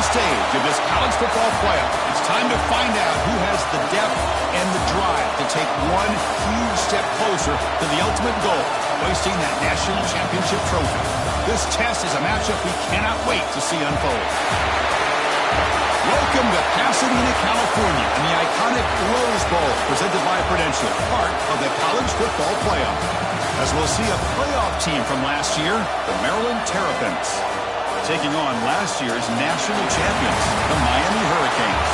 stage of this college football playoff. It's time to find out who has the depth and the drive to take one huge step closer to the ultimate goal, hoisting that national championship trophy. This test is a matchup we cannot wait to see unfold. Welcome to Pasadena, California, and the iconic Rose Bowl, presented by Prudential, part of the college football playoff. As we'll see a playoff team from last year, the Maryland Terrapins, taking on last year's national champions, the Miami Hurricanes.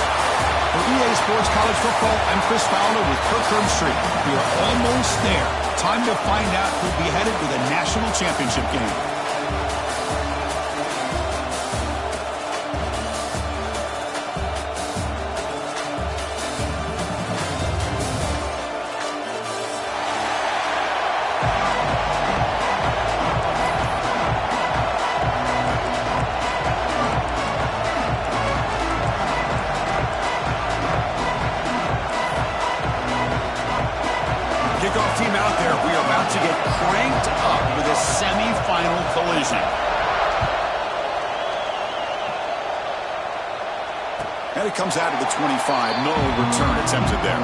For EA Sports College Football, I'm Chris Fowler with Kirk Herbstreit. We are almost there. Time to find out who'll be headed to the national championship game. Kickoff team out there. We are about to get cranked up with a semi-final collision. And it comes out of the 25. No return attempted there.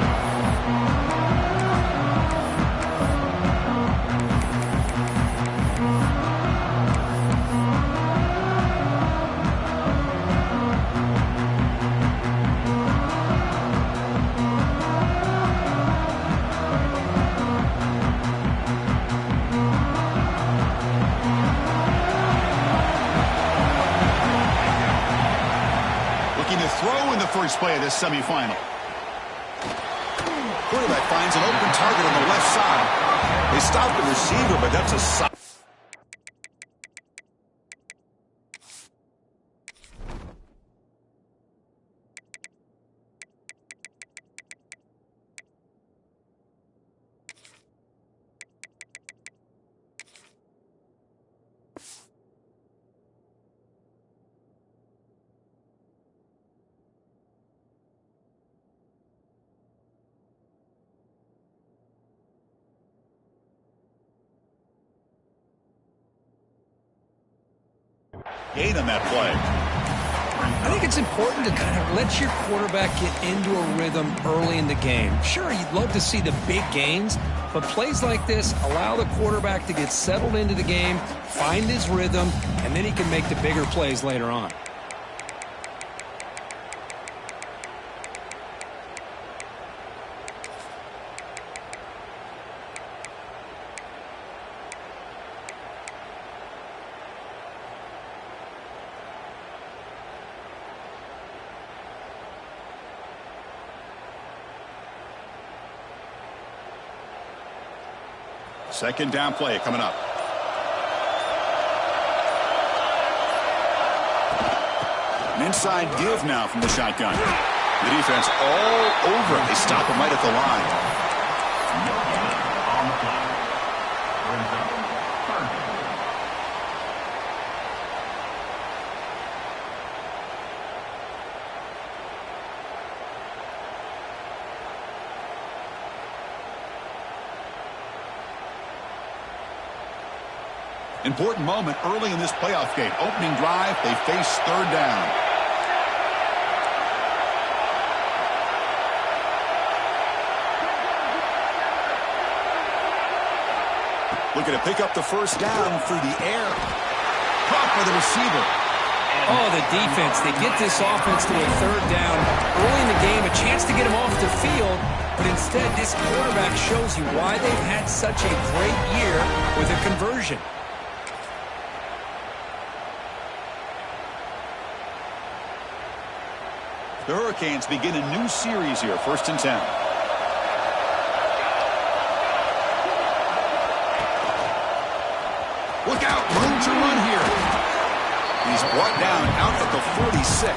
Throw in the first play of this semifinal. Quarterback finds an open target on the left side. They stopped the receiver, but that's a side. Gain on that play. I think it's important to kind of let your quarterback get into a rhythm early in the game. Sure, you'd love to see the big gains, but plays like this allow the quarterback to get settled into the game, find his rhythm, and then he can make the bigger plays later on. Second down play coming up. An inside give now from the shotgun. The defense all over it. They stop him right at the line. Important moment early in this playoff game. Opening drive, they face third down. Looking to pick up the first down through the air. Caught by the receiver. Oh, the defense. They get this offense to a third down early in the game, a chance to get him off the field, but instead this quarterback shows you why they've had such a great year with a conversion. The Hurricanes begin a new series here, 1st and 10. Look out, room to run here. He's brought down out at the 46.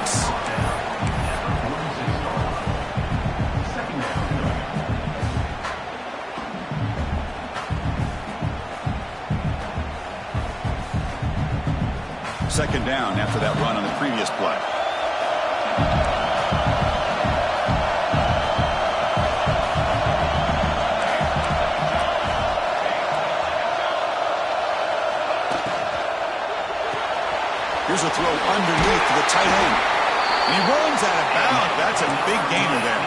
Second down after that run on the previous play. Here's a throw underneath to the tight end. He runs out of bounds. That's a big gainer there.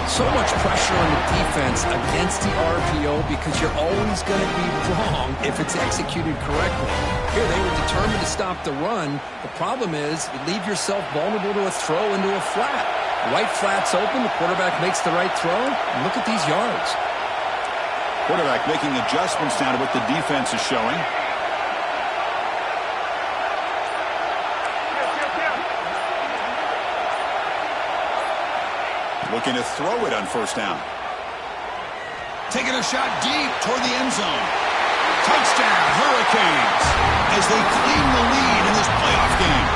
So much pressure on the defense against the RPO because you're always going to be wrong if it's executed correctly. Here, they were determined to stop the run. The problem is you leave yourself vulnerable to a throw into a flat. The right flat's open, the quarterback makes the right throw, and look at these yards. Quarterback making adjustments now to what the defense is showing. Looking to throw it on first down. Taking a shot deep toward the end zone. Touchdown, Hurricanes, as they claim the lead in this playoff game.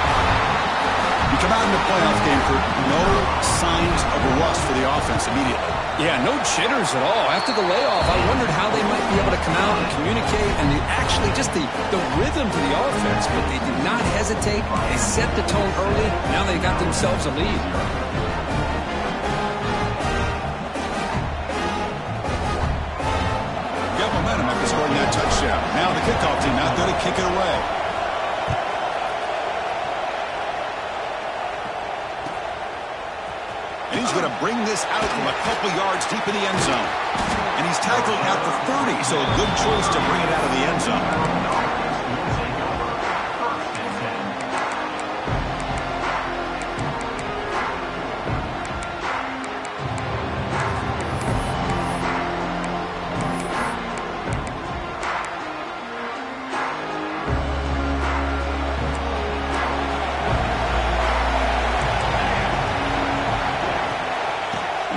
You come out in the playoff game for no signs of a rust for the offense immediately. Yeah, no jitters at all. After the layoff, I wondered how they might be able to come out and communicate and actually just the rhythm to the offense, but they did not hesitate. They set the tone early. Now they got themselves a lead. Momentum after scoring that touchdown. Now the kickoff team out there to kick it away. And he's going to bring this out from a couple yards deep in the end zone. And he's tackled at the 30, so a good choice to bring it out of the end zone.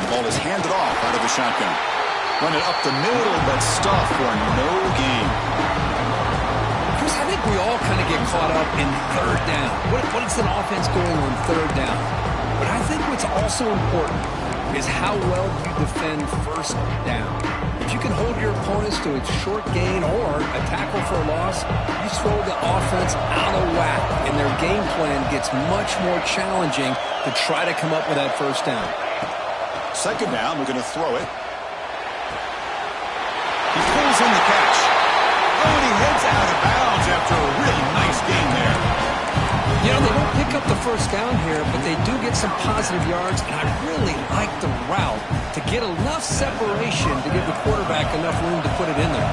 Ball is handed off out of the shotgun. Run it up the middle, but stuffed for no gain. Chris, I think we all kind of get caught up in third down. What is an offense going on third down? But I think what's also important is how well you defend first down. If you can hold your opponents to a short gain or a tackle for a loss, you throw the offense out of whack, and their game plan gets much more challenging to try to come up with that first down. Second down, we're going to throw it. He pulls in the catch. Oh, and he heads out of bounds after a really nice gain there. You know, they don't pick up the first down here, but they do get some positive yards, and I really like the route to get enough separation to give the quarterback enough room to put it in there.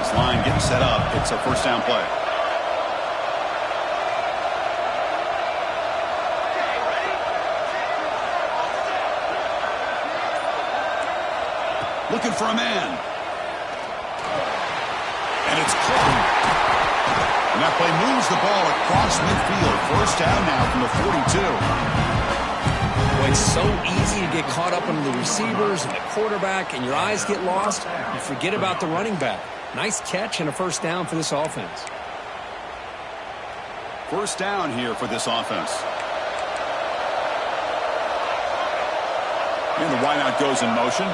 This line getting set up. It's a first down play. Looking for a man. And it's caught. And that play moves the ball across midfield. First down now from the 42. Well, it's so easy to get caught up under the receivers and the quarterback, and your eyes get lost. You forget about the running back. Nice catch and a first down for this offense. First down here for this offense. And the wideout goes in motion.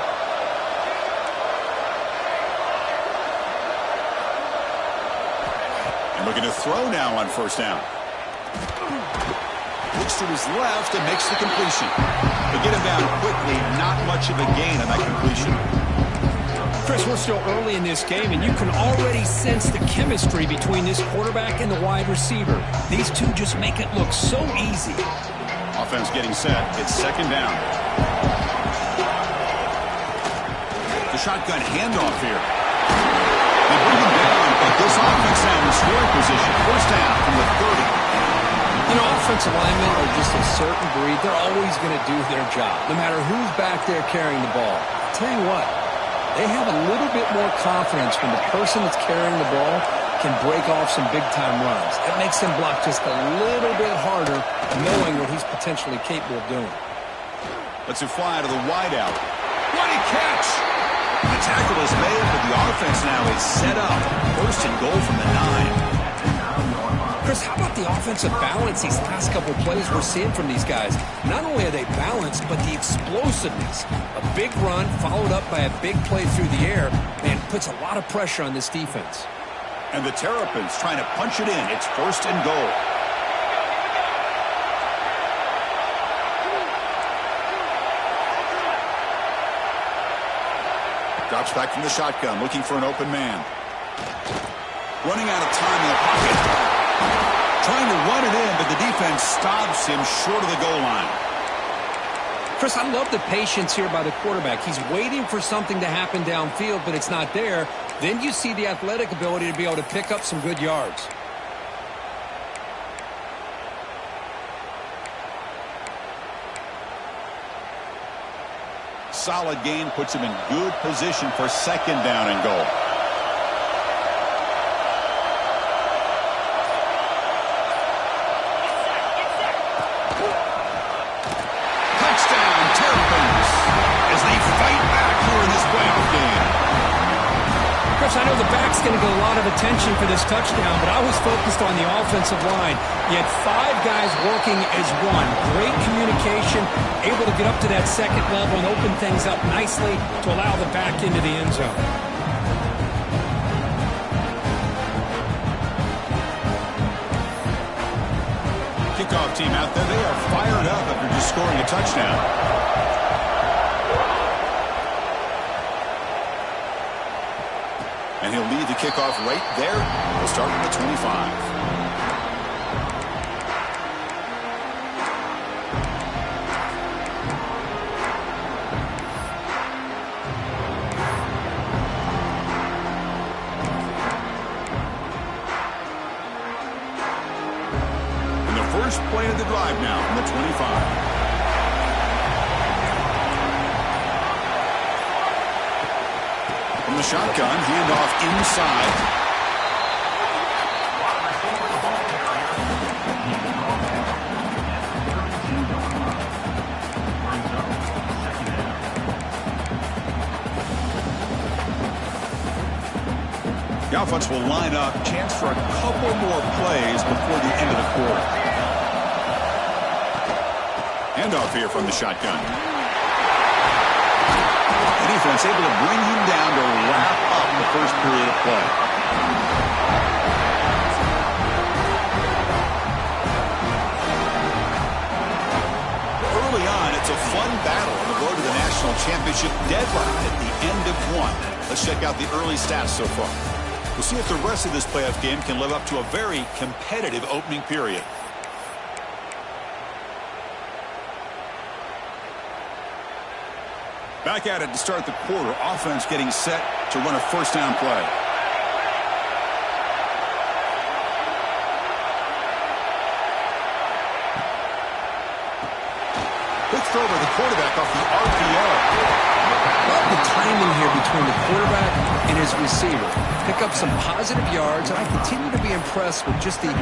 Looking to throw now on first down. Looks to his left and makes the completion. They get him down quickly, not much of a gain on that completion. Chris, we're still early in this game, and you can already sense the chemistry between this quarterback and the wide receiver. These two just make it look so easy. Offense getting set. It's second down. The shotgun handoff here. They bring him down, but this offense now in scoring position. First down from the 30. You know, offensive linemen are just a certain breed. They're always going to do their job, no matter who's back there carrying the ball. I'll tell you what, they have a little bit more confidence when the person that's carrying the ball can break off some big-time runs. That makes him block just a little bit harder, knowing what he's potentially capable of doing. Lets it fly to the wideout. What a catch! The tackle is made, but the offense now is set up. First and goal from the 9. Chris, how about the offensive balance these last couple of plays we're seeing from these guys? Not only are they balanced, but the explosiveness. A big run followed up by a big play through the air, man, puts a lot of pressure on this defense. And the Terrapins trying to punch it in. It's first and goal. Drops back from the shotgun, looking for an open man. Running out of time in the pocket. Trying to run it in, but the defense stops him short of the goal line. Chris, I love the patience here by the quarterback. He's waiting for something to happen downfield, but it's not there. Then you see the athletic ability to be able to pick up some good yards. Solid gain puts him in good position for second down and goal. Touchdown, Terrapins, as they fight back here in this playoff game. Chris, I know the back's going to get a lot of attention for this touchdown, but I was focused on the offensive line. You had 5 guys working as one. Great communication, able to get up to that second level and open things up nicely to allow the back into the end zone. Kickoff team out there, they are fired up after just scoring a touchdown. And he'll lead the kickoff right there. We'll start at the 25. And the first play of the drive now on the 25. From the shotgun, handoff inside. The offense will line up. Chance for a couple more plays before the end of the quarter. Handoff here from the shotgun. The defense able to bring him down to wrap up the first period of play. Early on, it's a fun battle on the road to the national championship deadline at the end of one. Let's check out the early stats so far. We'll see if the rest of this playoff game can live up to a very competitive opening period. Back at it to start the quarter. Offense getting set to run a first down play. Quick throw by the quarterback off the RPO. Love the timing here between the quarterback and his receiver. Pick up some positive yards, and I continue to be impressed with just the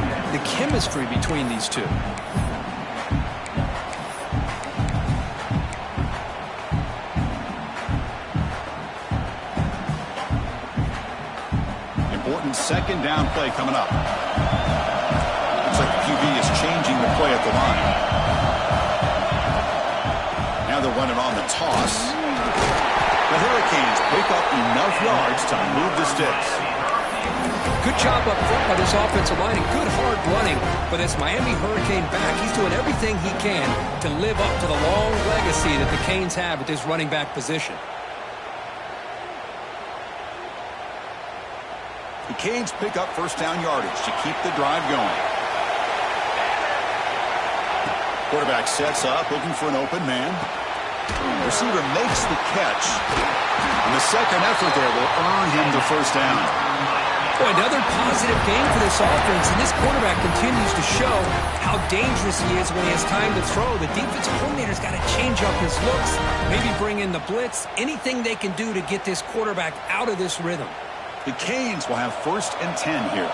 chemistry between these two. Second down play coming up. Looks like the QB is changing the play at the line. Now they're running on the toss. The Hurricanes pick up enough yards to move the sticks. Good job up front by this offensive line and good hard running. But as Miami Hurricane back, he's doing everything he can to live up to the long legacy that the Canes have at this running back position. The Canes pick up first down yardage to keep the drive going. Quarterback sets up, looking for an open man. Receiver makes the catch. And the second effort there will earn him the first down. Boy, another positive game for this offense, and this quarterback continues to show how dangerous he is when he has time to throw. The defensive coordinator's got to change up his looks, maybe bring in the blitz, anything they can do to get this quarterback out of this rhythm. The Canes will have first and 10 here.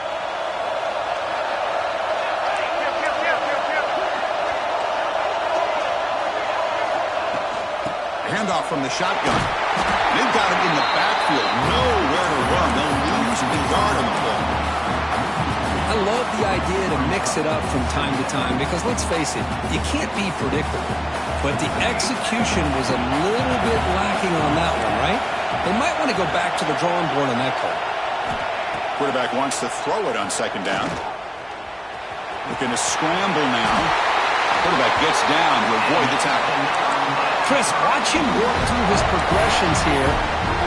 Handoff from the shotgun. They've got him in the backfield. Nowhere to run. They'll lose the yard on the play. I love the idea to mix it up from time to time because, let's face it, you can't be predictable. But the execution was a little bit lacking on that one, right? They might want to go back to the drawing board on that call. Quarterback wants to throw it on second down. Looking to scramble now. Quarterback gets down to avoid the tackle. Chris, watch him work through his progressions here.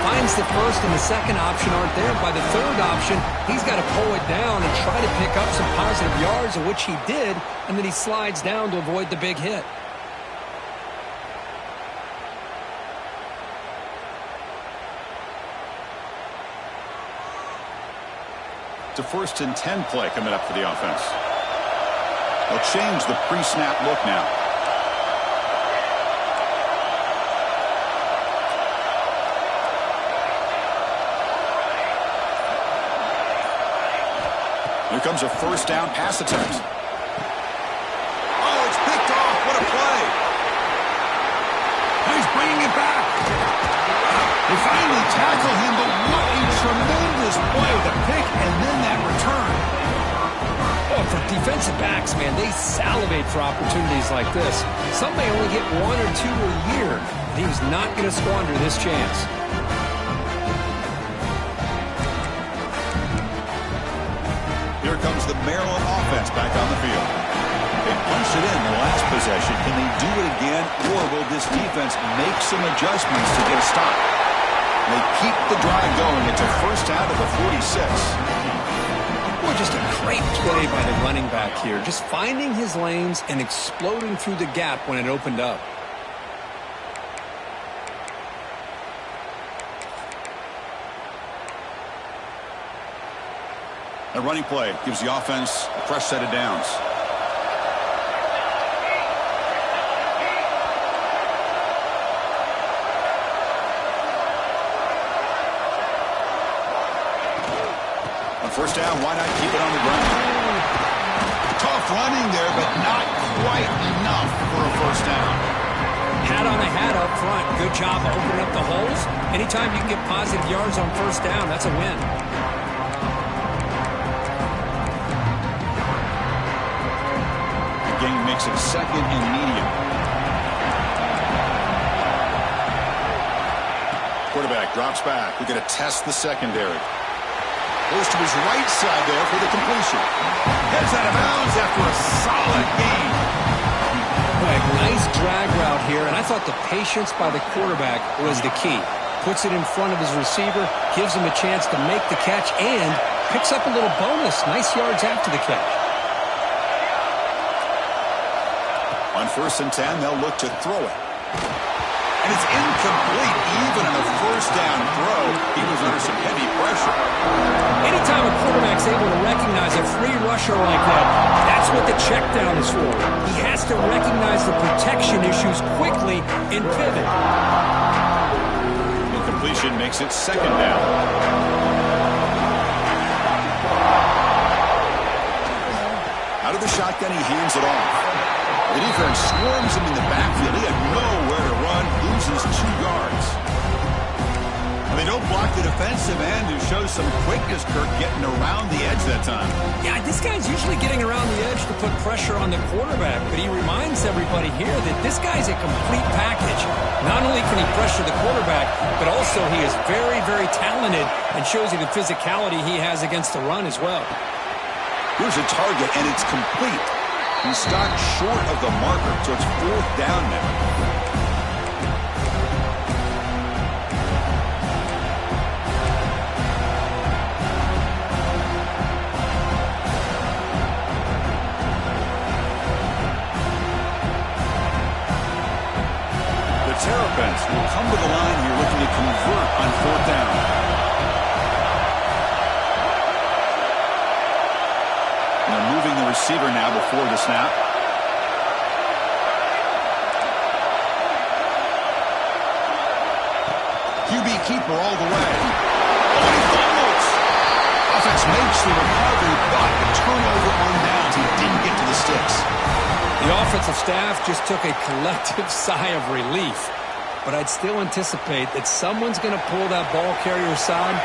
Finds the first and the second option aren't there. By the third option, he's got to pull it down and try to pick up some positive yards, of which he did, and then he slides down to avoid the big hit. It's a 1st and 10 play coming up for the offense. They'll change the pre-snap look now. Here comes a 1st down pass attempt. Oh, it's picked off. What a play. He's bringing it back. They finally tackle him, but what a tremendous play. The pick and then that return. Oh, for defensive backs, man, they salivate for opportunities like this. Some may only get 1 or 2 a year. And he was not going to squander this chance. Here comes the Maryland offense back on the field. They punched it in the last possession. Can they do it again, or will this defense make some adjustments to get a stop? They keep the drive going. It's a 1st out of the 46. Well, just a great play by the running back here. Just finding his lanes and exploding through the gap when it opened up. A running play gives the offense a fresh set of downs. On 1st down, why not keep it on the ground? Tough running there, but not quite enough for a 1st down. Hat on the hat up front. Good job opening up the holes. Anytime you can get positive yards on 1st down, that's a win. Gain makes it 2nd and medium. Quarterback drops back. We're going to test the secondary. Goes to his right side there for the completion. Heads out of bounds after a solid gain. Nice drag route here, and I thought the patience by the quarterback was the key. Puts it in front of his receiver, gives him a chance to make the catch, and picks up a little bonus. Nice yards after the catch. On 1st and 10, they'll look to throw it. And it's incomplete. Even on the 1st down throw, he was under some heavy pressure. Anytime a quarterback's able to recognize a free rusher like that, that's what the check down is for. He has to recognize the protection issues quickly and pivot. Incompletion makes it 2nd down. Out of the shotgun, he hands it off. The defense swarms him in the backfield. He had nowhere to run, loses 2 yards. And they don't block the defensive end, who shows some quickness, Kirk, getting around the edge that time. Yeah, this guy's usually getting around the edge to put pressure on the quarterback, but he reminds everybody here that this guy's a complete package. Not only can he pressure the quarterback, but also he is very, very talented and shows you the physicality he has against the run as well. Here's a target, and it's complete. He stopped short of the marker, so it's 4th down now. The Terrapins will come to the line here looking to convert on 4th down. Moving the receiver now before the snap. QB keeper all the way. Oh, he fumbles. Offense makes the recovery, but the turnover on downs. He didn't get to the sticks. The offensive staff just took a collective sigh of relief. But I'd still anticipate that someone's going to pull that ball carrier aside,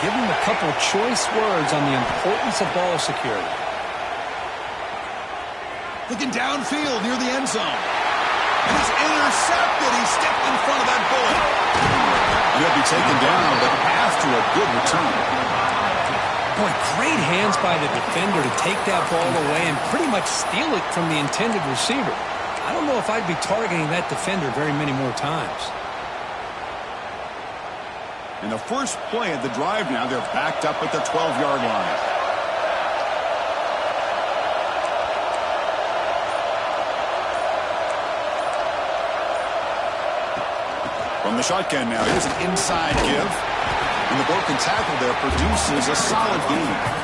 give him a couple of choice words on the importance of ball security. Looking downfield near the end zone. And it's intercepted. He stepped in front of that bullet. He'll be taken down, but after a good return. Boy, great hands by the defender to take that ball away and pretty much steal it from the intended receiver. I don't know if I'd be targeting that defender very many more times. In the first play of the drive now, they're backed up at the 12-yard line. From the shotgun now, here's an inside give. And the broken tackle there produces a solid gain.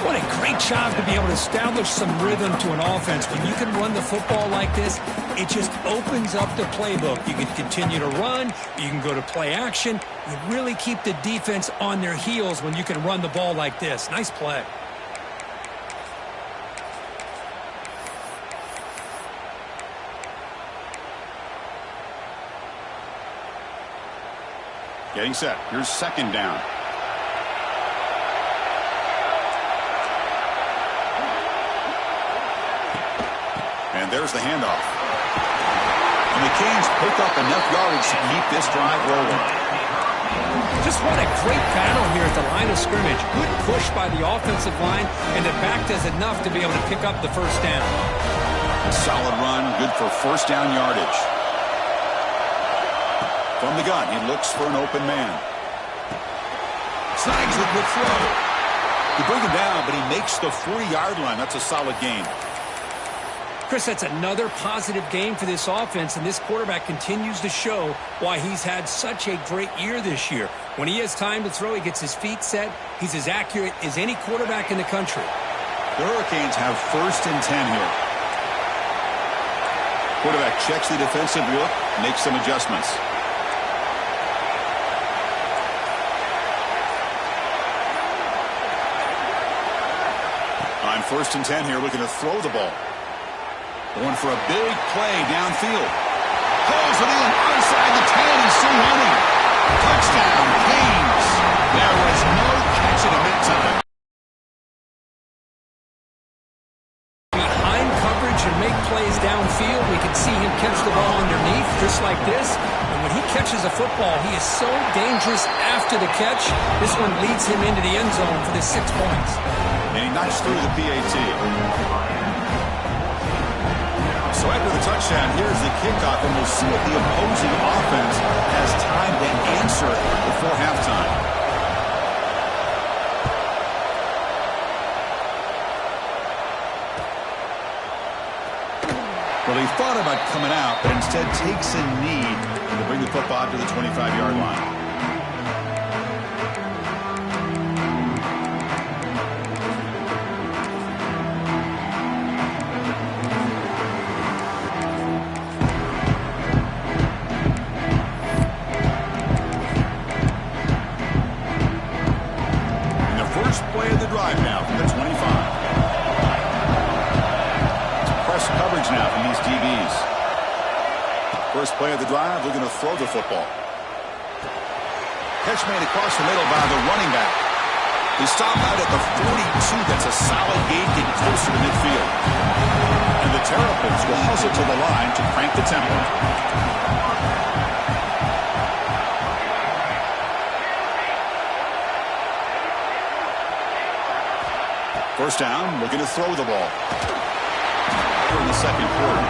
What a great job to be able to establish some rhythm to an offense. When you can run the football like this, it just opens up the playbook. You can continue to run. You can go to play action. You really keep the defense on their heels when you can run the ball like this. Nice play. Getting set. Here's second down. And there's the handoff. And the Canes pick up enough yardage to keep this drive rolling. Just what a great battle here at the line of scrimmage. Good push by the offensive line, and the back does enough to be able to pick up the first down. A solid run, good for first down yardage. From the gun, he looks for an open man. Snags it with throw. You bring him down, but he makes the 40-yard line. That's a solid gain. Chris, that's another positive game for this offense, and this quarterback continues to show why he's had such a great year this year. When he has time to throw, he gets his feet set. He's as accurate as any quarterback in the country. The Hurricanes have first and 10 here. Quarterback checks the defensive look, makes some adjustments. On first and 10 here, looking to throw the ball. Going for a big play downfield. Pulls it in, outside the 10, he's still running. Touchdown, Canes. There was no catching him in time. Behind coverage and make plays downfield, we can see him catch the ball underneath, just like this. And when he catches a football, he is so dangerous after the catch. This one leads him into the end zone for the 6 points. And he knocks through the PAT. So after the touchdown, here's the kickoff, and we'll see if the opposing offense has time to answer before halftime. Well, he thought about coming out, but instead takes a knee to bring the football to the 25-yard line. First play of the drive, looking to throw the football. Catch made across the middle by the running back. He stopped out at the 42. That's a solid gain, getting closer to midfield. And the Terrapins will hustle to the line to crank the tempo. First down, looking to throw the ball. In the second quarter.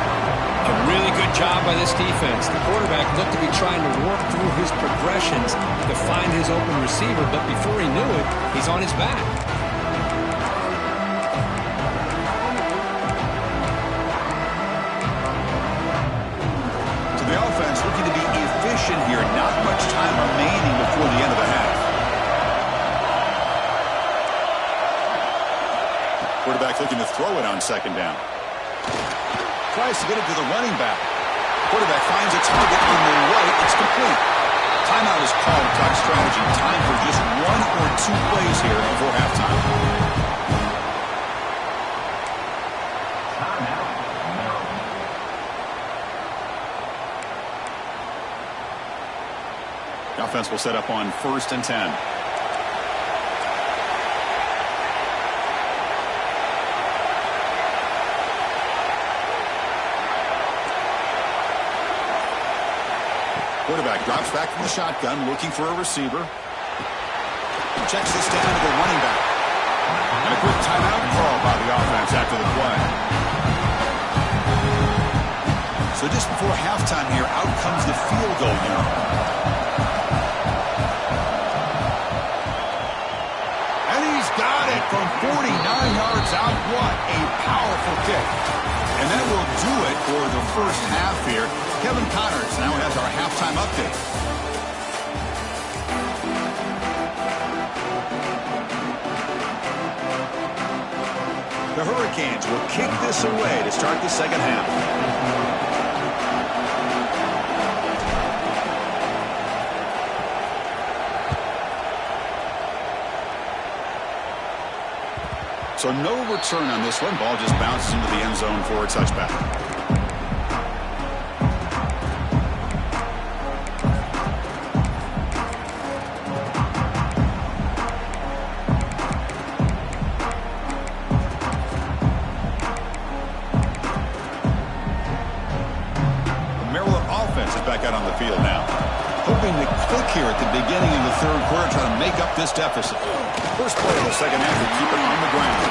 A really good job by this defense. The quarterback looked to be trying to work through his progressions to find his open receiver, but before he knew it, he's on his back. So the offense looking to be efficient here. Not much time remaining before the end of the half. Quarterback looking to throw it on second down. Tries to get it to the running back. Quarterback finds a target on the right. It's complete. Timeout is called to talk strategy. Time for just 1 or 2 plays here before halftime. The offense will set up on first and 10. Quarterback drops back from the shotgun, looking for a receiver. Checks this down to the running back. And a quick timeout call by the offense after the play. just before halftime here, out comes the field goal unit. And he's got it from 49 yards out. What a powerful kick. And that will do it for the first half here. Kevin Connors now has our halftime update. The Hurricanes will kick this away to start the second half. So no return on this one. Ball just bounces into the end zone for a touchback. The Maryland offense is back out on the field now. Hoping to click here at the beginning of the third quarter, trying to make up this deficit. First play of the second half to keep it on the ground.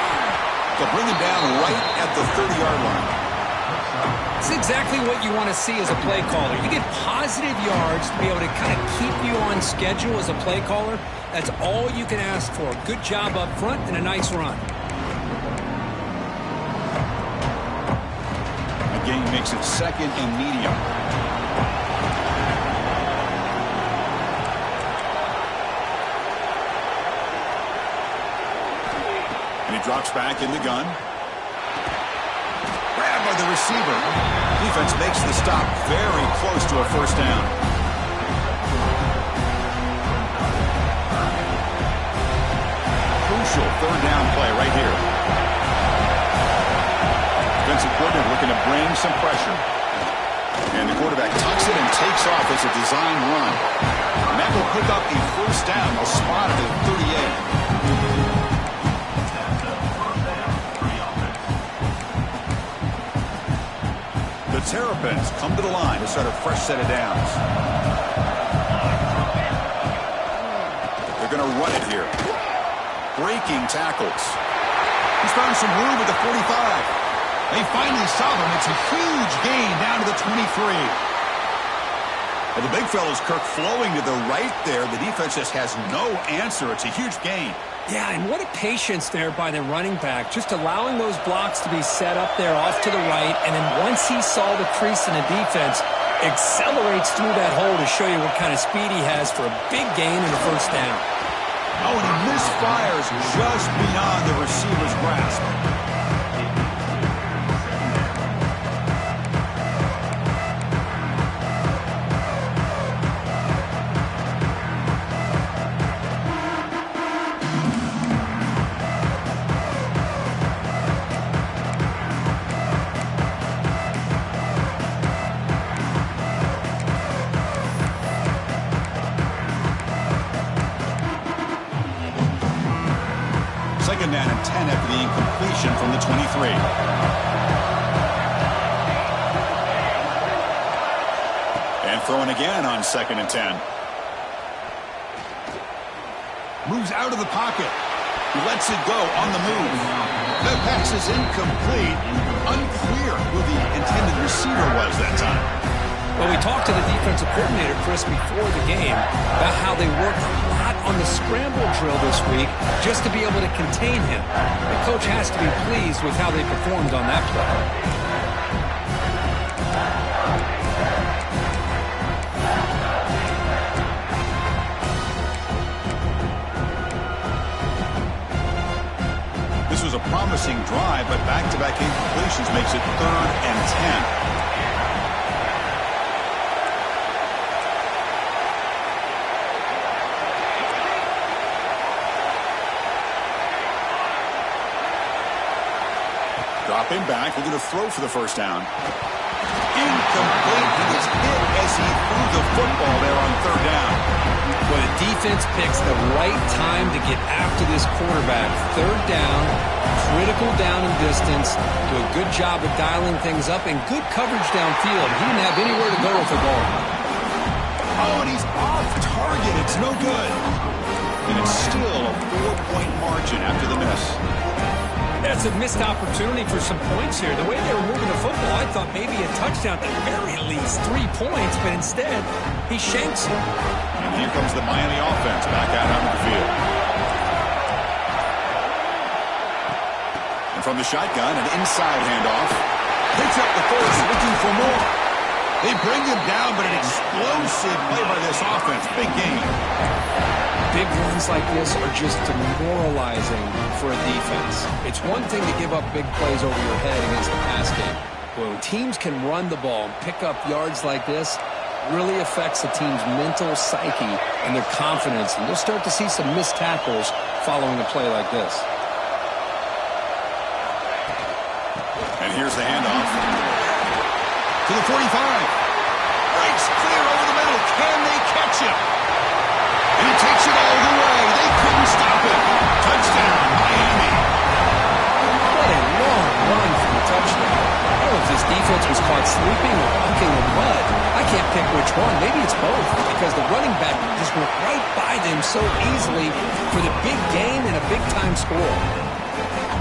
They'll bring it down right at the 30-yard line. It's exactly what you want to see as a play caller. You get positive yards to be able to kind of keep you on schedule as a play caller. That's all you can ask for. Good job up front and a nice run. The game makes it second and medium. And he drops back in the gun. Grabbed by the receiver. Defense makes the stop very close to a first down. Crucial third down play right here. Defensive coordinator looking to bring some pressure. And the quarterback tucks it and takes off as a design run. And that will pick up a first down. They'll spot it at 38. The Terrapins come to the line to start a fresh set of downs. They're going to run it here. Breaking tackles. He's found some room at the 45. They finally saw him. It's a huge gain down to the 23. Well, the big fella's Kirk flowing to the right there. The defense just has no answer. It's a huge gain. Yeah, and what a patience there by the running back, just allowing those blocks to be set up there off to the right, and then once he saw the crease in the defense, accelerates through that hole to show you what kind of speed he has for a big gain and a first down. Oh, and he misfires just beyond the receiver's grasp. Second down and 10 after the incompletion from the 23. And throwing again on second and 10. Moves out of the pocket. He lets it go on the move. That pass is incomplete. Unclear who the intended receiver was that time. Well, we talked to the defensive coordinator, Chris, before the game about how they worked a lot on the scramble drill this week just to be able to contain him. The coach has to be pleased with how they performed on that play. This was a promising drive, but back-to-back incompletions makes it 3rd and 10. Drop him back. We're going to throw for the first down. Incomplete. He gets hit as he threw the football there on 3rd down. Well, the defense picks the right time to get after this quarterback. 3rd down, critical down and distance. Do a good job of dialing things up and good coverage downfield. He didn't have anywhere to go with the ball. Oh, and he's off target. It's no good. And it's still a 4-point margin after the miss. That's That's a missed opportunity for some points here. The way they were moving the football, I thought maybe a touchdown, at the very least 3 points, but instead, he shanks it. And here comes the Miami offense back out onto the field. And from the shotgun, an inside handoff. Picks up the first, looking for more. They bring him down, but an explosive play by this offense. Big game. Big runs like this are just demoralizing for a defense. It's one thing to give up big plays over your head against the pass game. When teams can run the ball and pick up yards like this, really affects the team's mental psyche and their confidence. And you'll start to see some missed tackles following a play like this. And here's the handoff. To the 45. Breaks clear over the middle. Can they catch him? And he takes it all the way. They couldn't stop it. Touchdown, Miami. What a long run for the touchdown. I don't know if this defense was caught sleeping or walking in mud. I can't pick which one. Maybe it's both, because the running back just went right by them so easily for the big gain and a big-time score.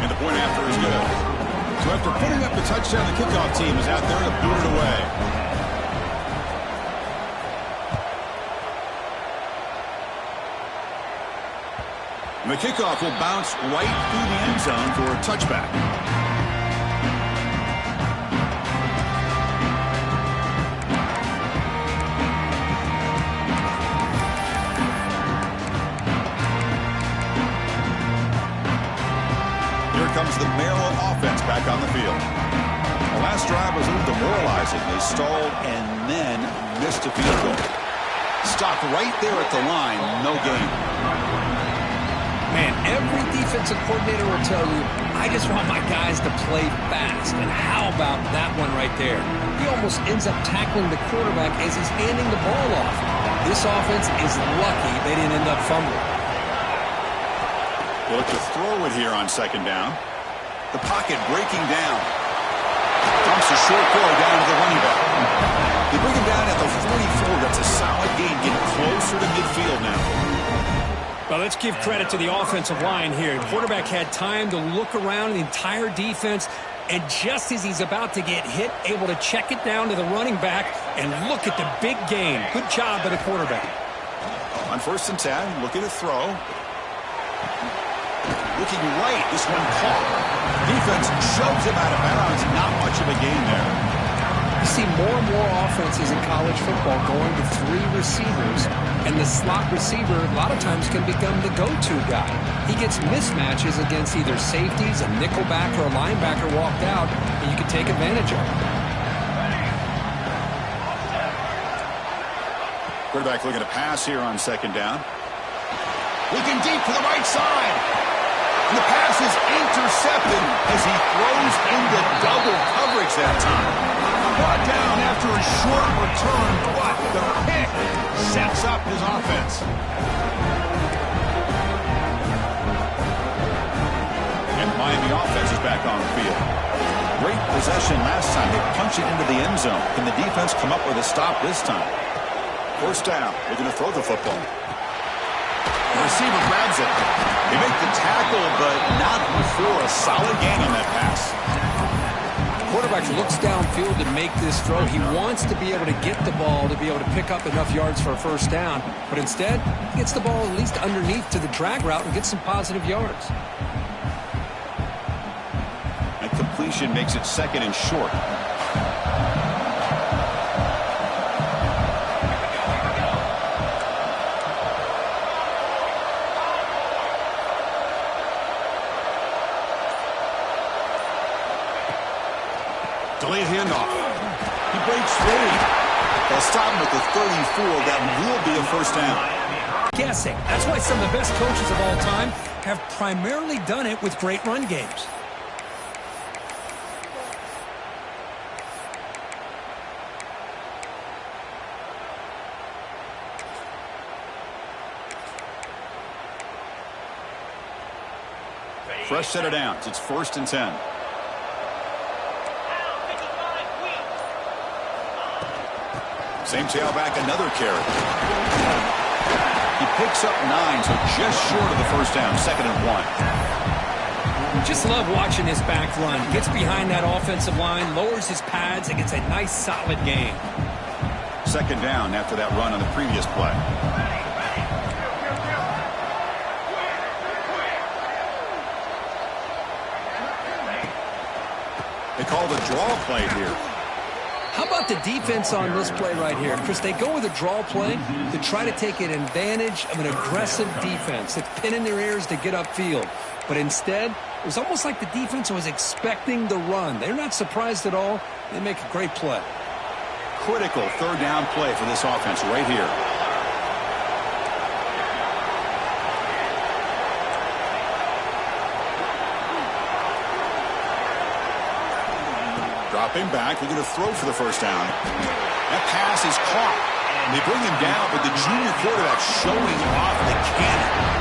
And the point after is good. So after putting up the touchdown, the kickoff team is out there to boot it away. And the kickoff will bounce right through the end zone for a touchback. Here comes the Maryland offense back on the field. The last drive was a little demoralizing. They stalled and then missed a field goal. Stopped right there at the line, no gain. Man, every defensive coordinator will tell you, I just want my guys to play fast. And how about that one right there? He almost ends up tackling the quarterback as he's handing the ball off. This offense is lucky they didn't end up fumbling. They look to throw it here on second down. The pocket breaking down. Dumps a short throw down to the running back. They bring him down at the 44. That's a solid gain, getting closer to midfield now. Well, let's give credit to the offensive line here. The quarterback had time to look around the entire defense, and just as he's about to get hit, able to check it down to the running back, and look at the big gain. Good job by the quarterback. On 1st and 10, looking to throw. Looking right, this one caught. Defense shoves him out of bounds. Not much of a gain there. You see more and more offenses in college football going to 3 receivers, and the slot receiver a lot of times can become the go-to guy. He gets mismatches against either safeties, a nickelback, or a linebacker walked out, and you can take advantage of it. Quarterback looking to pass here on second down. Looking deep to the right side. And the pass is intercepted as he throws into double coverage that time. Brought down after a short return, but the pick sets up his offense. And Miami offense is back on the field. Great possession last time. They punch it into the end zone. Can the defense come up with a stop this time? 1st down. They're going to throw the football. The receiver grabs it. They make the tackle, but not before a solid gain on that pass. Quarterback looks downfield to make this throw. He wants to be able to get the ball to be able to pick up enough yards for a 1st down. But instead, he gets the ball at least underneath to the drag route and gets some positive yards. That completion makes it 2nd and short. Delayed handoff. He breaks free. They'll stop him at the 34. That will be a 1st down. Guessing. That's why some of the best coaches of all time have primarily done it with great run games. Fresh set of downs. It's 1st and 10. Same tailback, another carry. He picks up 9, so just short of the 1st down, 2nd and 1. Just love watching this back run. Gets behind that offensive line, lowers his pads, and gets a nice, solid gain. Second down after that run on the previous play. They call the draw play here. How about the defense on this play right here? Chris, they go with a draw play to try to take an advantage of an aggressive defense that's pinning their ears to get upfield. But instead, it was almost like the defense was expecting the run. They're not surprised at all. They make a great play. Critical third down play for this offense right here. Dropping back, looking to throw for the first down. That pass is caught. They bring him down, but the junior quarterback showing off the cannon.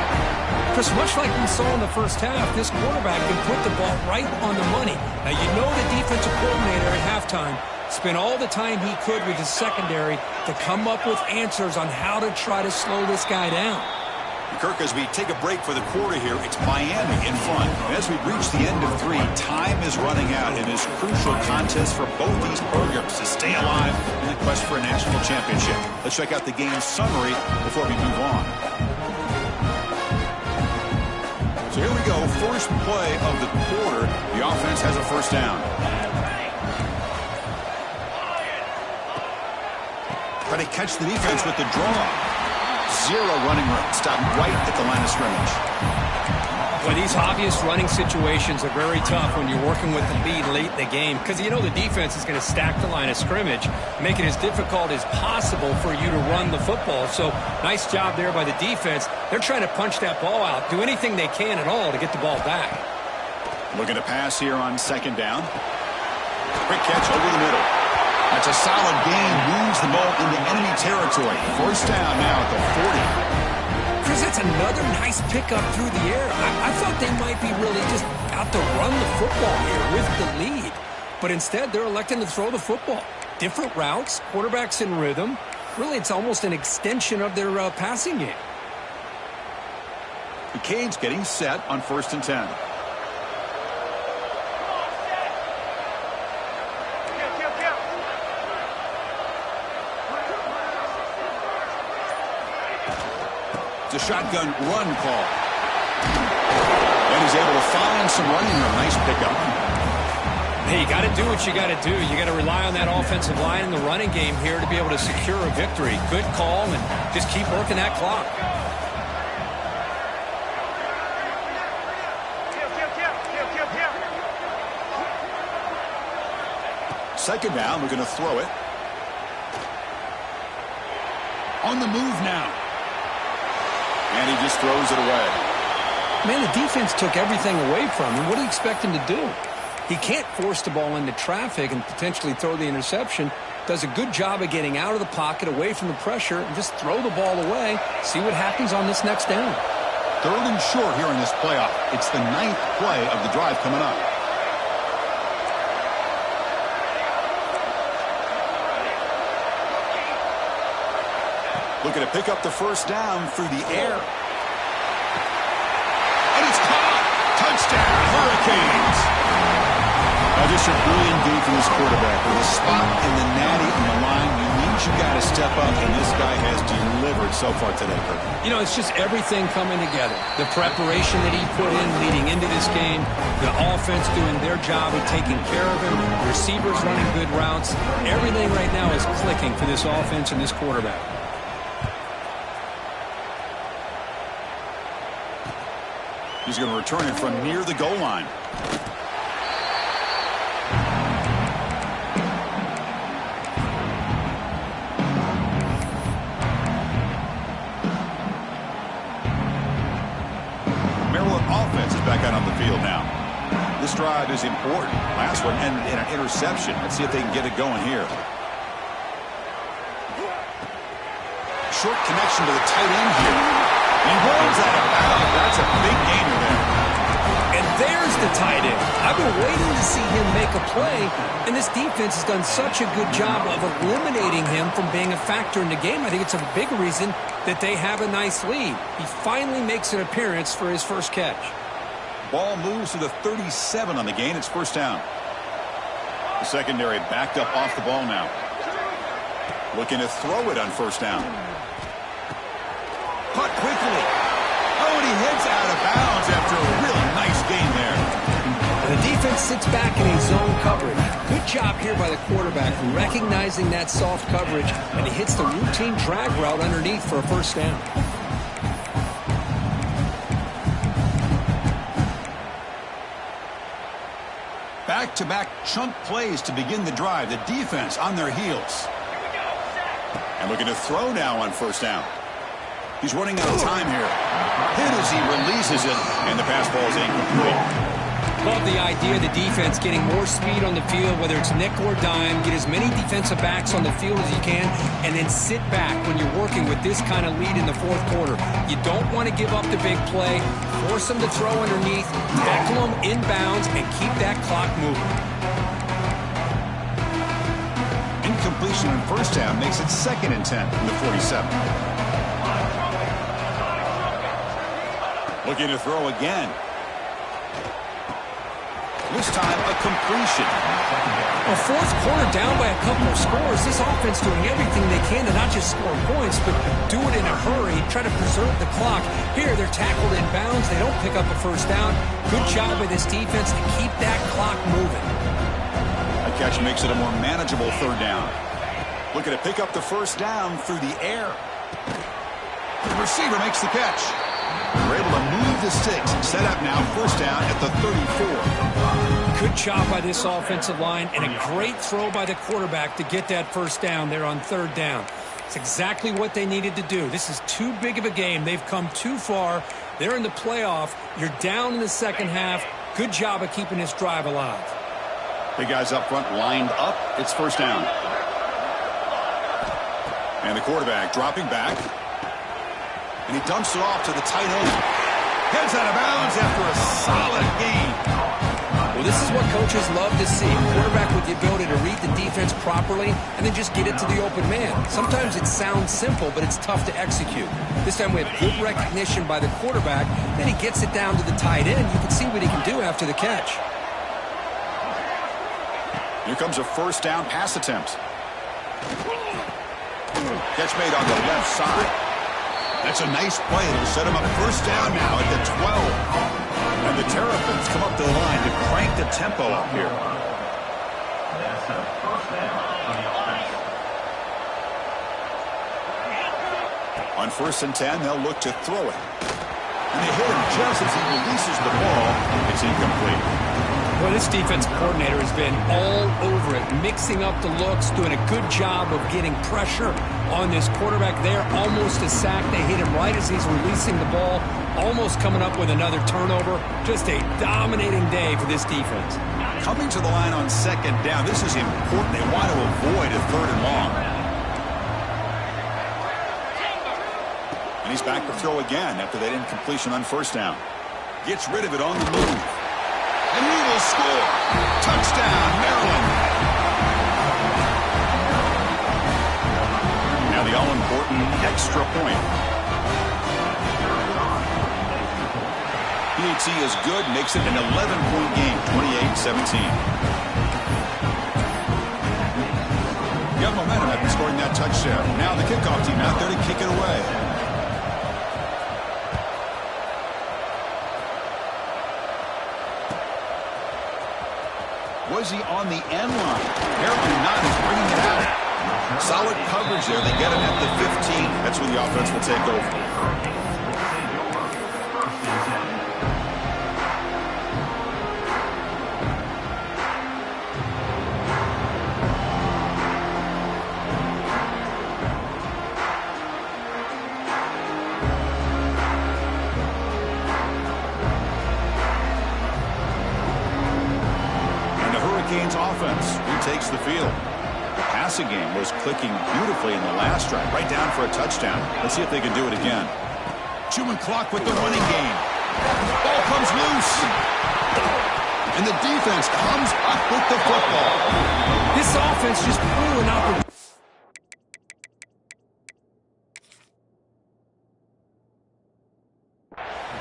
Chris, much like we saw in the first half, this quarterback can put the ball right on the money. Now, you know the defensive coordinator at halftime spent all the time he could with his secondary to come up with answers on how to try to slow this guy down. Kirk, as we take a break for the quarter here, it's Miami in front. And as we reach the end of 3, time is running out in this crucial contest for both these programs to stay alive in the quest for a national championship. Let's check out the game summary before we move on. So here we go, first play of the quarter. The offense has a first down. Try to catch the defense with the draw. Zero running room. Stop right at the line of scrimmage. Well, these obvious running situations are very tough when you're working with the lead late in the game because you know the defense is going to stack the line of scrimmage, make it as difficult as possible for you to run the football. So nice job there by the defense. They're trying to punch that ball out, do anything they can at all to get the ball back. Looking to pass here on second down. Quick catch over the middle. That's a solid gain. Moves the ball into enemy territory. First down now at the 40. Chris, that's another nice pickup through the air. I thought they might be really just out to run the football here with the lead. But instead, they're electing to throw the football. Different routes, quarterbacks in rhythm. Really, it's almost an extension of their passing game. The Canes getting set on 1st and 10. It's a shotgun run call. And he's able to find some running room. Nice pickup. Hey, you got to do what you got to do. You got to rely on that offensive line in the running game here to be able to secure a victory. Good call, and just keep working that clock. Second down, we're going to throw it. On the move now. And he just throws it away. Man, the defense took everything away from him. What do you expect him to do? He can't force the ball into traffic and potentially throw the interception. Does a good job of getting out of the pocket, away from the pressure, and just throw the ball away. See what happens on this next down. 3rd and short here in this playoff. It's the 9th play of the drive coming up. Looking to pick up the first down through the air. And it's caught. Touchdown, Hurricanes. Now just a brilliant game from this quarterback. With a spot in the natty on the line, you need you got to step up, and this guy has delivered so far today, Kirk. You know, it's just everything coming together. The preparation that he put in leading into this game, the offense doing their job of taking care of him, receivers running good routes. Everything right now is clicking for this offense and this quarterback. He's going to return it from near the goal line. Maryland offense is back out on the field now. This drive is important. Last one ended in an interception. Let's see if they can get it going here. Short connection to the tight end here. He rolls that out. That's a big gainer there. And there's the tight end. I've been waiting to see him make a play, and this defense has done such a good job of eliminating him from being a factor in the game. I think it's a big reason that they have a nice lead. He finally makes an appearance for his first catch. Ball moves to the 37 on the gain. It's first down. The secondary backed up off the ball now. Looking to throw it on first down. Caught quickly. Oh, and he heads out of bounds after a really nice gain there. The defense sits back in a zone coverage. Good job here by the quarterback recognizing that soft coverage, and he hits the routine drag route underneath for a first down. Back-to-back chunk plays to begin the drive. The defense on their heels. And looking to throw now on first down. He's running out of time here. Hit as he releases it, and the pass ball is incomplete. Love the idea of the defense getting more speed on the field, whether it's nickel or dime. Get as many defensive backs on the field as you can, and then sit back when you're working with this kind of lead in the fourth quarter. You don't want to give up the big play. Force them to throw underneath, tackle them inbounds, and keep that clock moving. Incompletion on first down makes it 2nd and 10 from the 47. Looking to throw again. This time, a completion. A fourth quarter down by a couple of scores. This offense doing everything they can to not just score points, but do it in a hurry, try to preserve the clock. Here, they're tackled in bounds. They don't pick up a first down. Good job by this defense to keep that clock moving. That catch makes it a more manageable third down. Looking to pick up the first down through the air. The receiver makes the catch. We're able to move the sticks. Set up now, first down at the 34. Good job by this offensive line, and a great throw by the quarterback to get that first down there on third down. It's exactly what they needed to do. This is too big of a game. They've come too far. They're in the playoff. You're down in the second half. Good job of keeping this drive alive. Big guys up front lined up. It's first down. And the quarterback dropping back. And he dumps it off to the tight end. Heads out of bounds after a solid gain. Well, this is what coaches love to see. A quarterback with the ability to read the defense properly and then just get it to the open man. Sometimes it sounds simple, but it's tough to execute. This time we have good recognition by the quarterback. Then he gets it down to the tight end. You can see what he can do after the catch. Here comes a first down pass attempt. Catch made on the left side. That's a nice play. It'll set him up first down now at the 12. And the Terrapins come up to the line to crank the tempo up here. On 1st and 10, they'll look to throw it. And they hit him just as he releases the ball. It's incomplete. Well, this defense coordinator has been all over it, mixing up the looks, doing a good job of getting pressure on this quarterback there. Almost a sack. They hit him right as he's releasing the ball, almost coming up with another turnover. Just a dominating day for this defense. Coming to the line on 2nd down. This is important. They want to avoid a 3rd and long. And he's back to throw again after that incompletion on first down. Gets rid of it on the move. And he will score. Touchdown, Maryland. Now the all-important extra point. PHC is good, makes it an 11-point game, 28-17. You have momentum after scoring that touchdown. Now the kickoff team out there to kick it away. Was he on the end line? Apparently not. He's bringing it out. Solid coverage there. They get him at the 15. That's when the offense will take over. Offense retakes the field. The passing game was clicking beautifully in the last drive, right down for a touchdown. Let's see if they can do it again. Chewing clock with the running game. Ball comes loose. And the defense comes up with the football. This offense just blew an opportunity.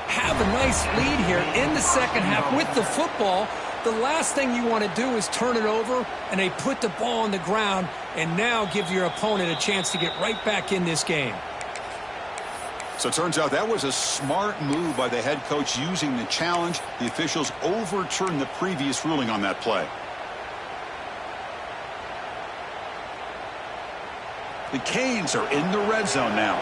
Have a nice lead here in the second half with the football, the last thing you want to do is turn it over, and they put the ball on the ground and now give your opponent a chance to get right back in this game. So it turns out that was a smart move by the head coach using the challenge. The officials overturned the previous ruling on that play. The Canes are in the red zone now.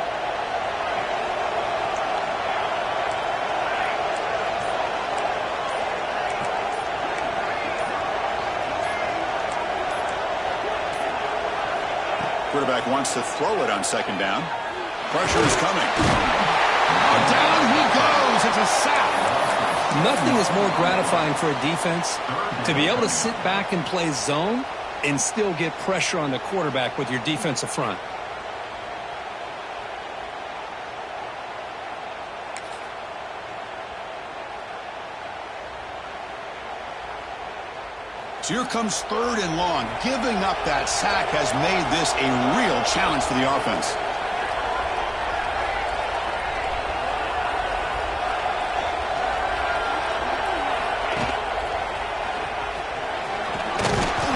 Quarterback wants to throw it on second down. Pressure is coming. Oh, down he goes. It's a sack. Nothing is more gratifying for a defense to be able to sit back and play zone and still get pressure on the quarterback with your defensive front. So here comes 3rd and long. Giving up that sack has made this a real challenge for the offense.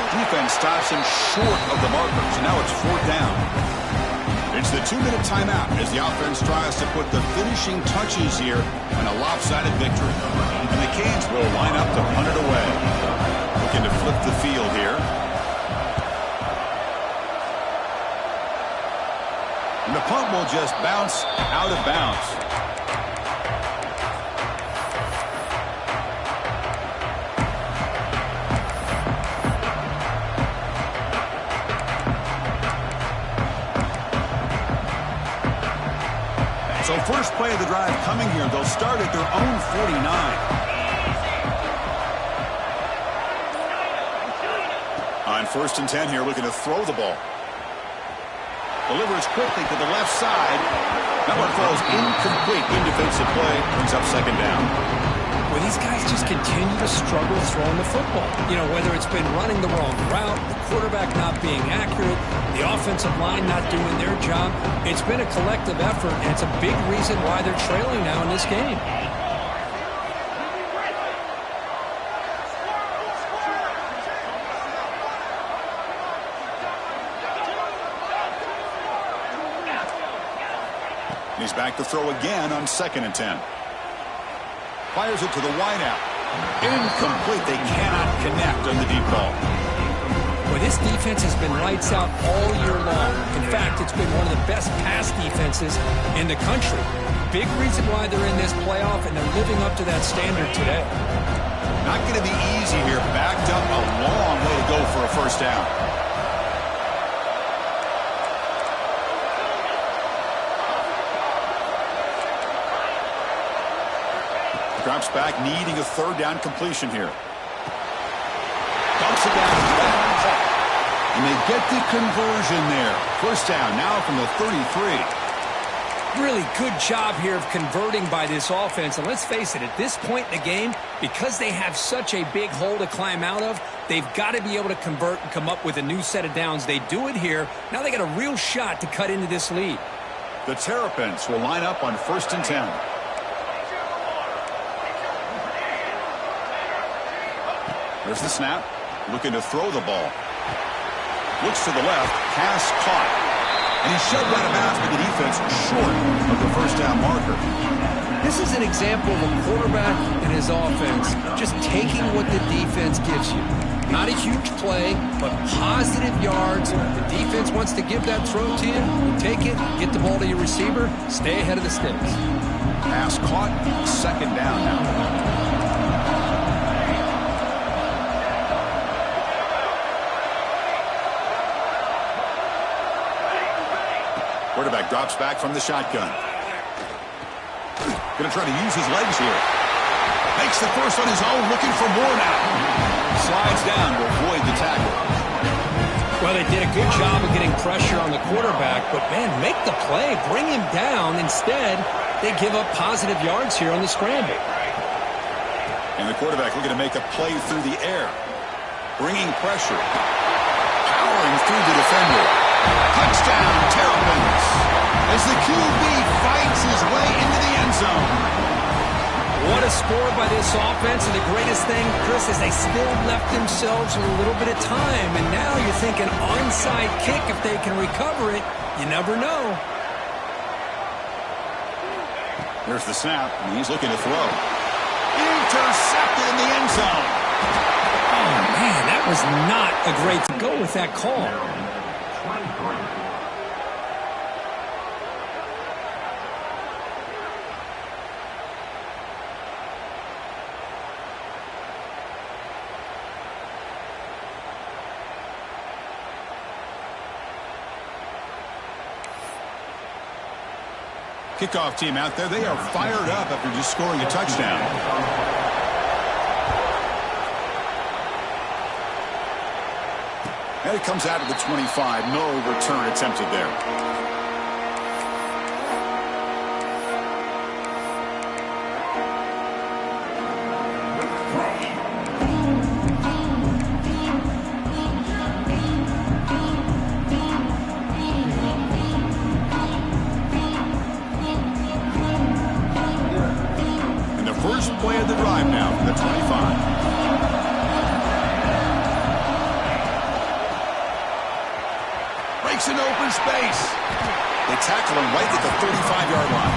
Defense stops him short of the markers, and now it's 4th down. It's the 2-minute timeout as the offense tries to put the finishing touches here on a lopsided victory. And the Canes will line up to punt it away. Looking to flip the field here. And the punt will just bounce out of bounds. So first play of the drive coming here. They'll start at their own 49. On 1st and 10 here, looking to throw the ball. Delivers quickly to the left side. That one falls incomplete. Good defensive play. Brings up second down. Well, these guys just continue to struggle throwing the football. You know, whether it's been running the wrong route, the quarterback not being accurate, the offensive line not doing their job. It's been a collective effort, and it's a big reason why they're trailing now in this game. He's back to throw again on 2nd and 10. Fires it to the wideout. Incomplete. They cannot connect on the deep ball. Well, this defense has been lights out all year long. In fact, it's been one of the best pass defenses in the country. Big reason why they're in this playoff, and they're living up to that standard today. Not going to be easy here. Backed up a long way to go for a first down. Drops back, needing a 3rd down completion here. Dumps it down his back. And they get the conversion there. First down now from the 33. Really good job here of converting by this offense. And let's face it, at this point in the game, because they have such a big hole to climb out of, they've got to be able to convert and come up with a new set of downs. They do it here. Now they got a real shot to cut into this lead. The Terrapins will line up on 1st and 10. There's the snap. Looking to throw the ball. Looks to the left. Pass caught. And he's shoved out of bounds with the defense short of the first down marker. This is an example of a quarterback and his offense just taking what the defense gives you. Not a huge play, but positive yards. The defense wants to give that throw to you. You take it, get the ball to your receiver, stay ahead of the sticks. Pass caught. 2nd down now. Quarterback drops back from the shotgun. Going to try to use his legs here. Makes the first on his own, looking for more now. Slides down to avoid the tackle. Well, they did a good job of getting pressure on the quarterback, but, man, make the play. Bring him down. Instead, they give up positive yards here on the scramble. And the quarterback looking to make a play through the air. Bringing pressure. Powering through the defender. Touchdown, Terrapins, as the QB fights his way into the end zone. What a score by this offense, and the greatest thing, Chris, is they still left themselves with a little bit of time, and now you're thinking onside kick if they can recover it. You never know. There's the snap, and he's looking to throw. Intercepted in the end zone. Oh, man, that was not a great to go with that call. Kickoff team out there, they are fired up after just scoring a touchdown. And it comes out of the 25. No return attempted there. First play of the drive now from the 25. Breaks an open space. They tackle him right at the 35-yard line.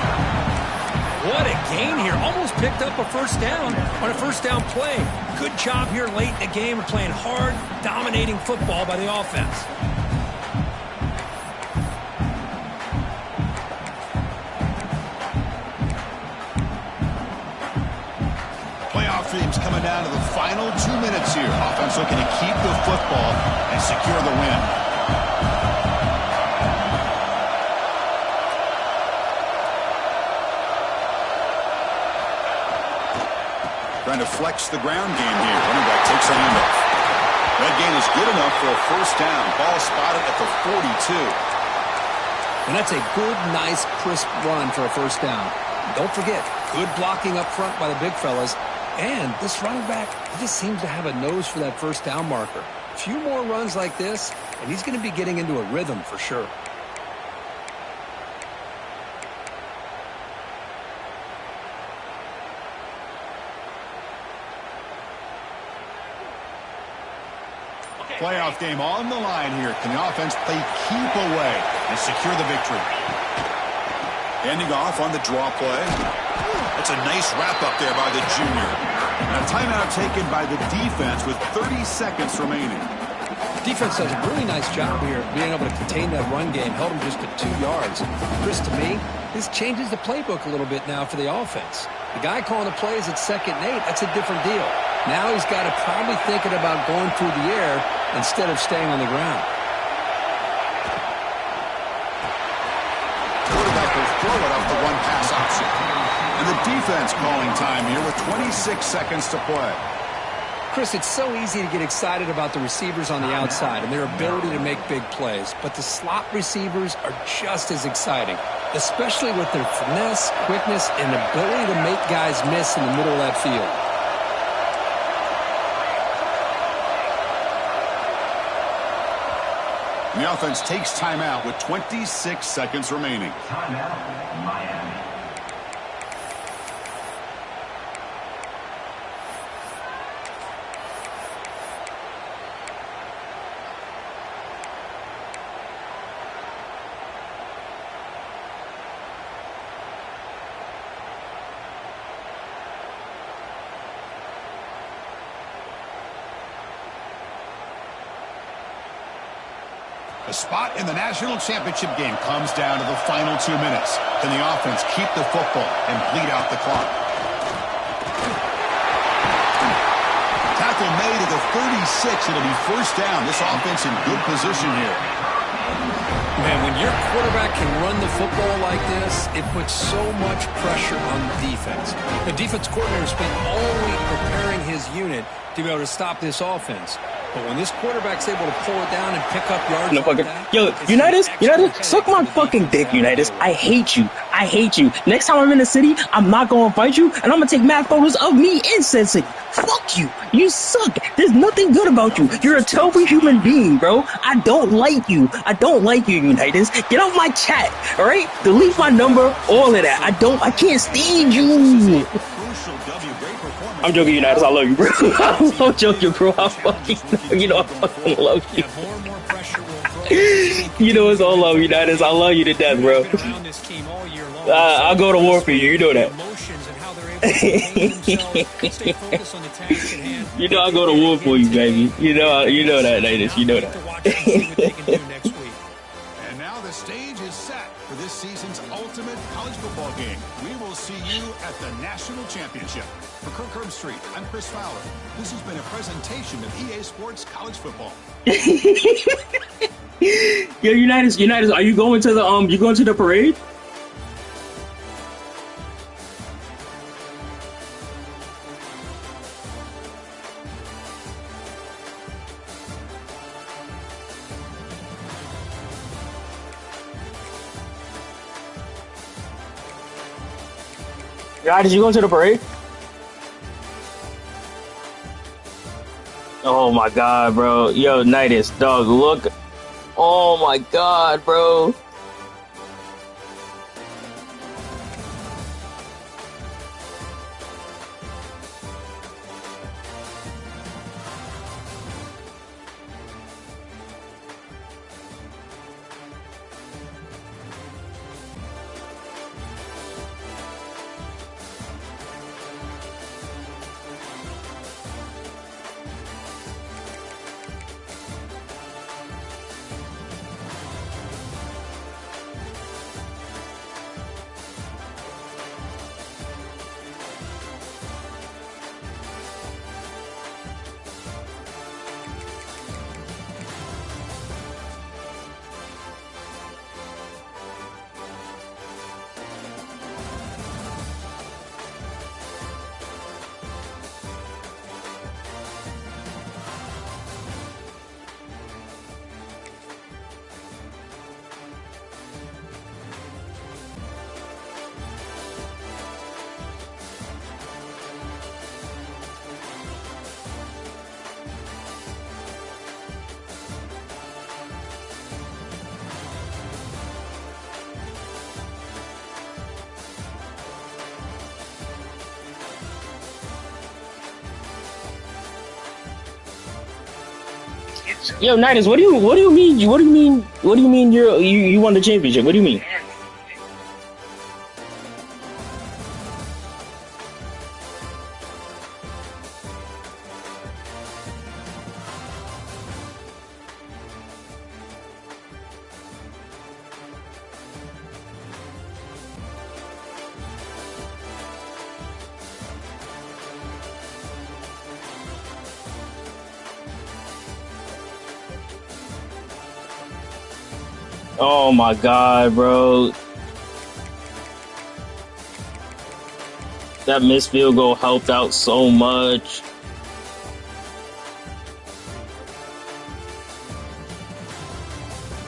What a gain here. Almost picked up a first down on a first down play. Good job here late in the game of playing hard, dominating football by the offense. Teams coming down to the final 2 minutes here. Offense looking to keep the football and secure the win. Trying to flex the ground game here. Running back takes a handoff. That gain is good enough for a first down. Ball spotted at the 42. And that's a good, nice, crisp run for a first down. Don't forget, good blocking up front by the big fellas. And this running back, he just seems to have a nose for that first down marker. A few more runs like this, and he's going to be getting into a rhythm for sure. Playoff game on the line here. Can the offense play keep away and secure the victory? Ending off on the draw play. That's a nice wrap-up there by the junior. And a timeout taken by the defense with 30 seconds remaining. Defense does a really nice job here being able to contain that run game. Held him just at 2 yards. Chris, to me, this changes the playbook a little bit now for the offense. The guy calling the plays at 2nd and 8, that's a different deal. Now he's got to probably thinking about going through the air instead of staying on the ground. Quarterback will throw it off the one-pass option. And the defense calling time here with 26 seconds to play. Chris, it's so easy to get excited about the receivers on the outside and their ability to make big plays, but the slot receivers are just as exciting, especially with their finesse, quickness, and ability to make guys miss in the middle of that field. The offense takes timeout with 26 seconds remaining. Timeout, Miami. A spot in the national championship game comes down to the final 2 minutes. Can the offense keep the football and bleed out the clock? Tackle made at the 36. It'll be first down. This offense in good position here. Man, when your quarterback can run the football like this, it puts so much pressure on the defense. The defense coordinator spent all week preparing his unit to be able to stop this offense. But when this quarterback's able to pull it down and pick up yards like that, yo, Unitas, suck my fucking dick, Unitas. I hate you. I hate you. Next time I'm in the city, I'm not going to fight you, and I'm going to take mad photos of me in Sin City. Fuck you. You suck. There's nothing good about you. You're a terrible human being, bro. I don't like you. I don't like you, Unitas. Get off my chat, all right? Delete my number, all of that. I can't stand you. I'm joking, United. I love you, bro. I'm joking, bro. I fucking, I fucking love you. More and more pressure will grow. You know it's all love, United. I love you to death, bro. Been around this team all year long. I'll go to war for you. You know that. Emotions and how they're able to contain themselves, stay focused on the task at hand. You know I go to war for you, baby. You know that, ladies. You know that. To watch and see what they can do next week. And now the stage is set for this season's ultimate college football game. We will see you at the National Championship. For Kirk Herbstreit, I'm Chris Fowler. This has been a presentation of EA Sports College Football. Yo, United, are you going to the parade? United, you going to the parade? Oh my god, bro. Yo, Nidus, dog, look. Oh my god, bro. Yo, Nidus, what do you mean you won the championship? What do you mean? Oh my god, bro. That missed field goal helped out so much.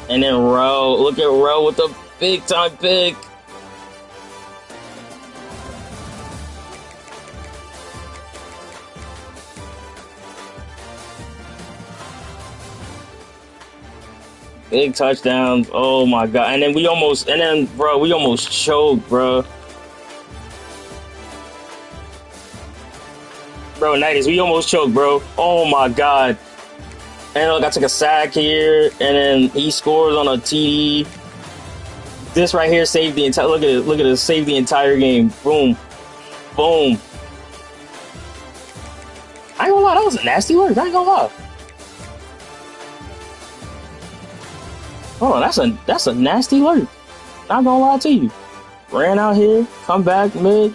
And then Rowe, look at Rowe with a big time pick. Big touchdowns. Oh my god. And then we almost choked, bro. Bro, Nidus, we almost choked, bro. Oh my god. And look, I took a sack here, and then he scores on a TD. This right here saved the entire. Look at it, saved the entire game. Boom, boom. I ain't gonna lie, that was a nasty work. I ain't gonna lie. Hold on, that's a nasty alert. Not gonna lie to you. Ran out here, come back mid.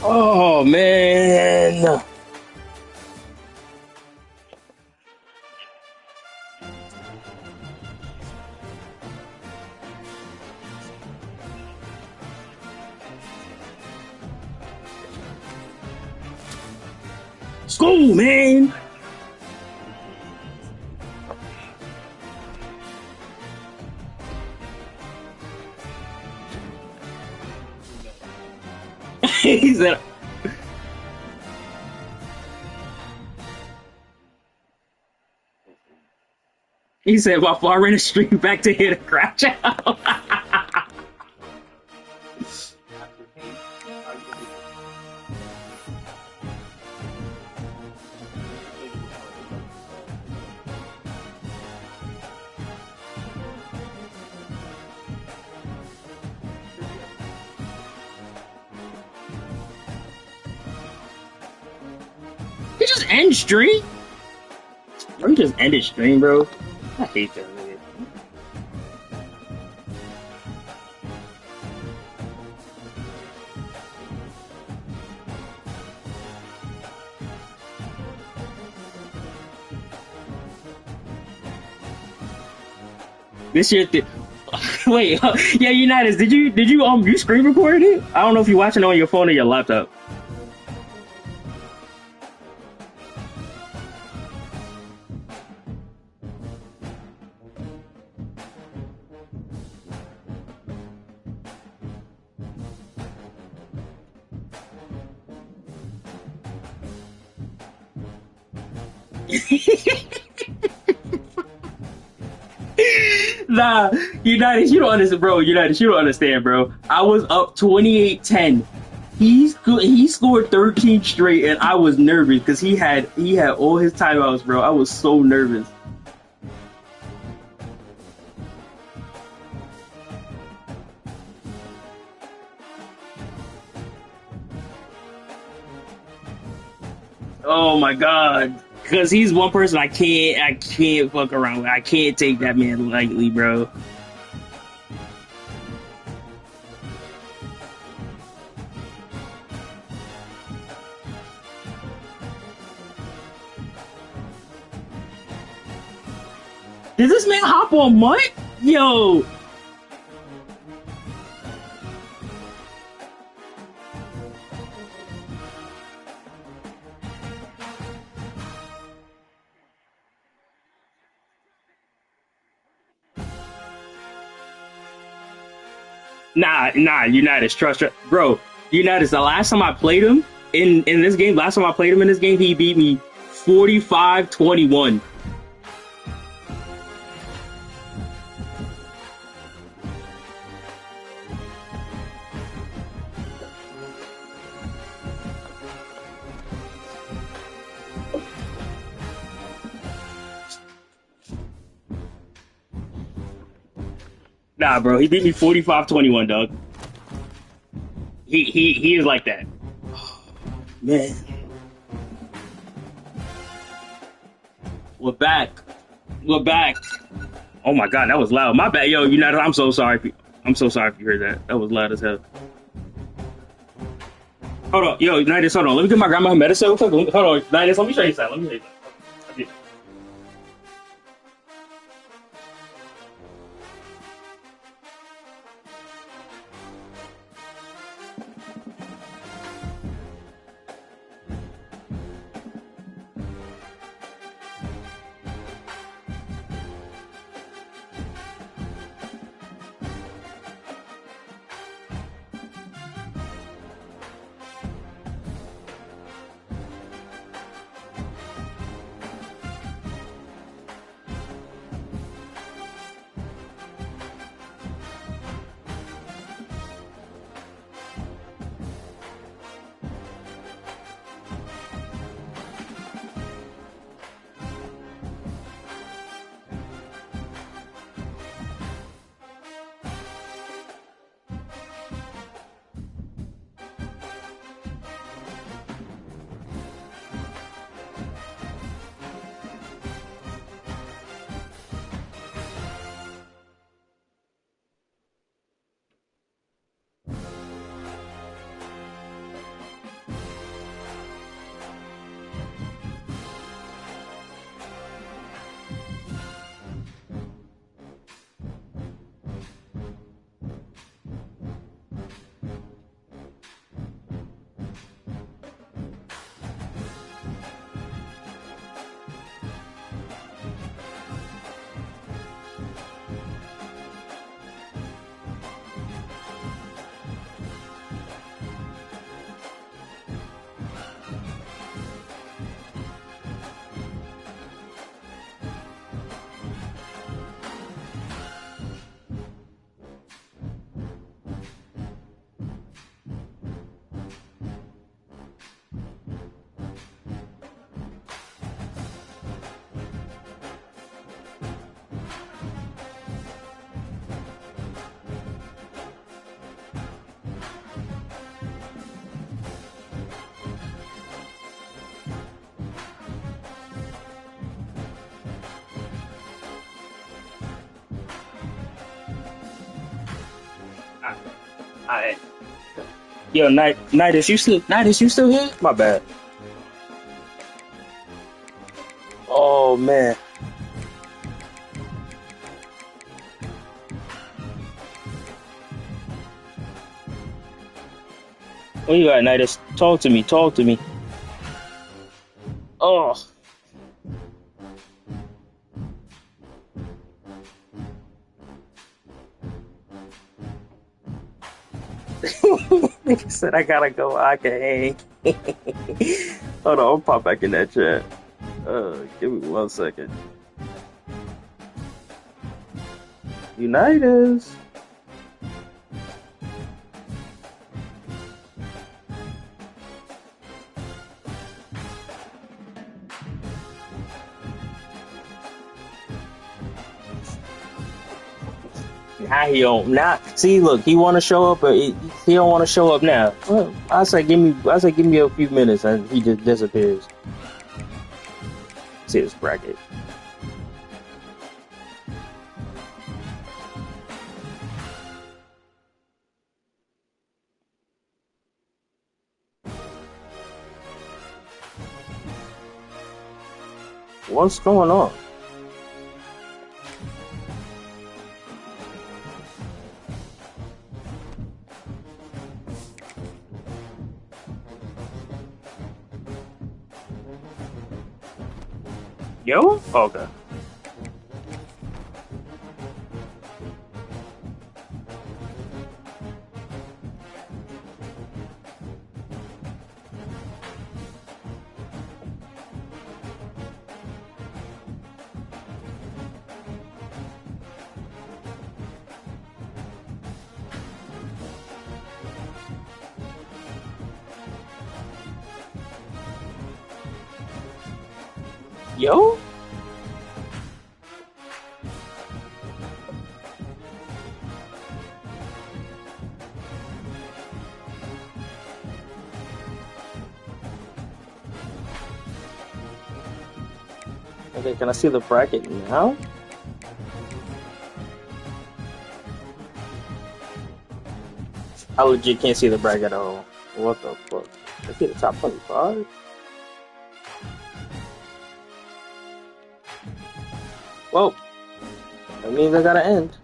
Oh man. School, man. He said, well, I ran a stream back to here to crouch out. you just end stream? Bro, you just ended stream, bro. I hate that nigga. This year, wait, yeah, United, did you screen recorded it? I don't know if you're watching it on your phone or your laptop. Nah, United, you don't understand, bro. United, you don't understand, bro. I was up 28-10. He scored 13 straight, and I was nervous because he had all his timeouts, bro. I was so nervous. Oh my god. Cause he's one person I can't fuck around with. I can't take that man lightly, bro. Did this man hop on Mutt? Yo. Nah, United, trust, bro. United, the last time I played him in this game, he beat me 45-21. Nah, bro, he beat me 45-21, dog. He is like that. Man. We're back. Oh my god, that was loud. My bad, yo, United, I'm so sorry. I'm so sorry if you heard that. That was loud as hell. Hold on, yo, United, hold on. Let me get my grandma her medicine real quick. Hold on, United, let me show you something. I Yo, Nidus, you still here? My bad. Oh man. What you got, Nidus? Talk to me. Talk to me. Oh. Nigga said I gotta go. I can hang. Hold on, I'll pop back in that chat. Give me 1 second. Unitas. Now he don't. Now see, look, he want to show up, but he don't want to show up now. Well, I say give me a few minutes, and he just disappears. See this bracket. What's going on? Yo? Okay. Yo? Okay, can I see the bracket now? I legit can't see the bracket at all. What the fuck? I see the top 25? Well, that means I gotta end.